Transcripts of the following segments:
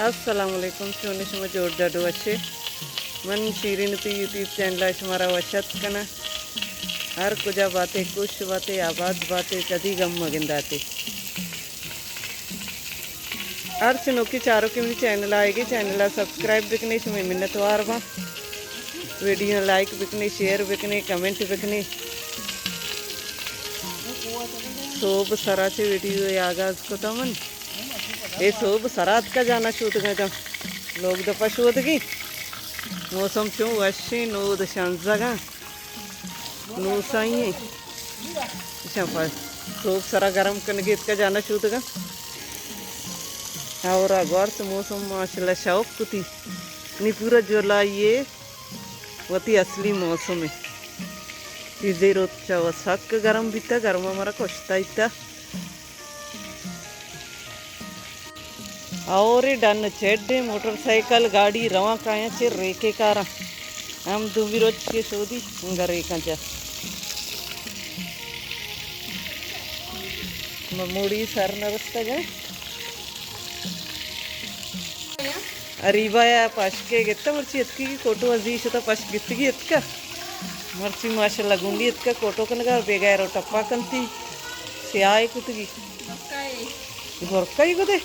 अस्सलामुअलैकुम सोनी सम जोड़ जाडू अच्छे मन शीरीन पी यूट्यूब चैनल हमारा वशत कना हर कुजा बातें कुछ बातें आबाद बातें कदी गम मगिंदाते हर चनोकी चारों की मेरी चैनल आएगी चैनल सब्सक्राइब बिकने में मिन्नतवार वहाँ वीडियो लाइक बिकने शेयर बिकने कमेंट बिकने सोब सरा से वीडियो आगाज को तमन ये सोब सरात का जाना शूत गए जम लोग दफा शूत की मौसम चो वशी नूद शांजगा नू साई शफा सोब सरा गरम करने के इसका जाना शूत का और अगवार से मौसम माशाल्लाह शौक कुती नहीं पूरा जुलाई ये वती असली मौसम है इसे रोचा वसक गरम बीता गरम हमारा कोश्ता इतना और डन चेडे मोटरसाइकिल गाड़ी रवा काया चे रेके कारा हम दूबी रोज के सोदी अंगर रेका जा ममूड़ी सर नरस्ता जा अरीबा या पाशके गेत्ता मर्ची इतकी की कोटो अजीश तो पाश गित्ती इतका मर्ची माशाल्लाह गुंडी इतका कोटो कनगा बेगा रो टप्पा कंती सियाए कुतगी गोरका ही कुते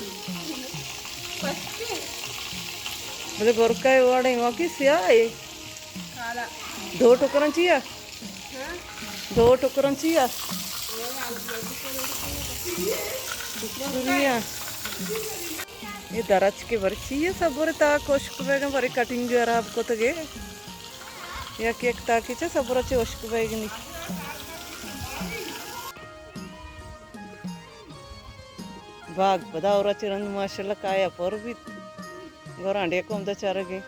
मतलब गोरका है वाड़े वहाँ की सियाए दो टुकरन चाहिए दो टुकरन चाहिए ये दराज के बर्ची है सब बोरे ता कोश्क बैगन बरे कटिंग जो है आपको तो गे या केक ताकि चे सब बोरे चे कोश्क बैगनी बाग बदा और चिरंद माशाल्लाह काया पर भी गोरांडे को हम तो चार गए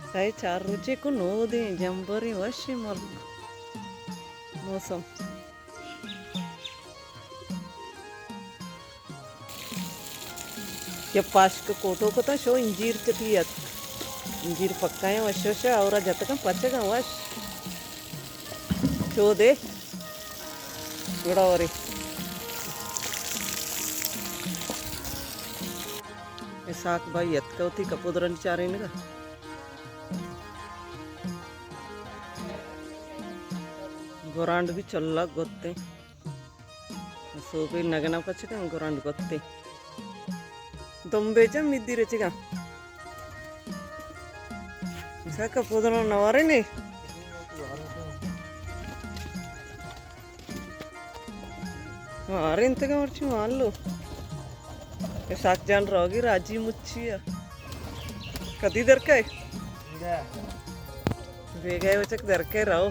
सही चार रुचे को नो दे जंबरी वशी मर मौसम ये पास के कोटो को तो शो इंजीर चटियत इंजीर पक्का है वशो से और जत का पचेगा वश शो दे बड़ा और साक भाई यत्कवती कपोदरन चारे ने गोरांड भी चल्ला गोत्ते सोबे नगना पचेगा गोरांड गोत्ते दम्बेजा मिद्दी रचेगा ऐसा कपोदरन नवारे ने इंत का मर्ची मान लो साक जान रहोगी राजी मुच्छी कदी दरकाय बेगा वचक दरकाय रहो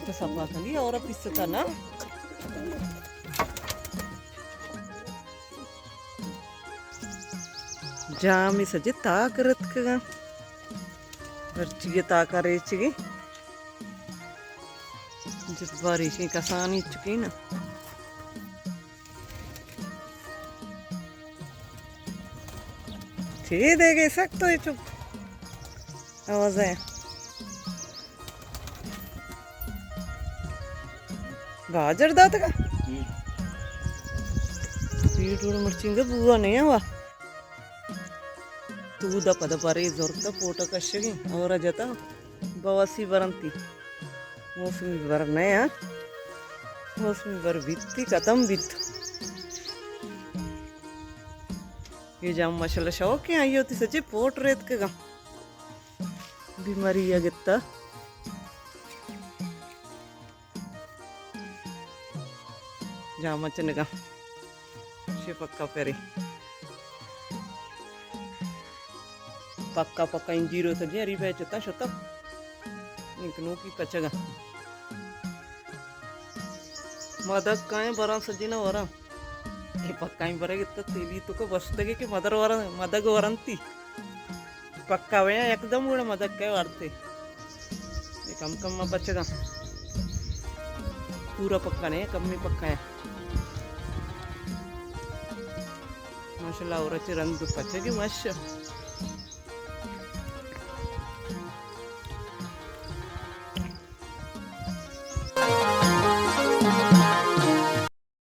तो सफा कली और पिसता ना जामी सजे ताकरत का अर्चिगे ताका रेचिगे जिस बारिश की कसानी चुकी ना ठीक दे गए सक तो ये चुप आवाज है गाजर दात का पीट उड़ मर्चिंग बुआ नहीं है वाह तूद पद बरे जोरत पोट कशगी और जता बवासी बरंती मौसमी बर नया मौसमी बर बित्ती कदम बित्त ये जाम मशाला शौक है आई होती सच्ची पोट रेत के गा बीमारी आगत्ता जाम चनगा शे पक्का पेरी पक्का पक्का इंजीरो सजी अरी बेचता शता निकनो की पचगा मदक काए बरा सजीना वरा ये पक्का ही बरा कितना तेली तो को बसते के मदर वरा मदक वरंती पक्का वे एकदम उड़ा मदक के वारते ये कम कम में बचगा पूरा पक्का नहीं कम में पक्का है माशाल्लाह और अच्छे रंग पचेगी मस्त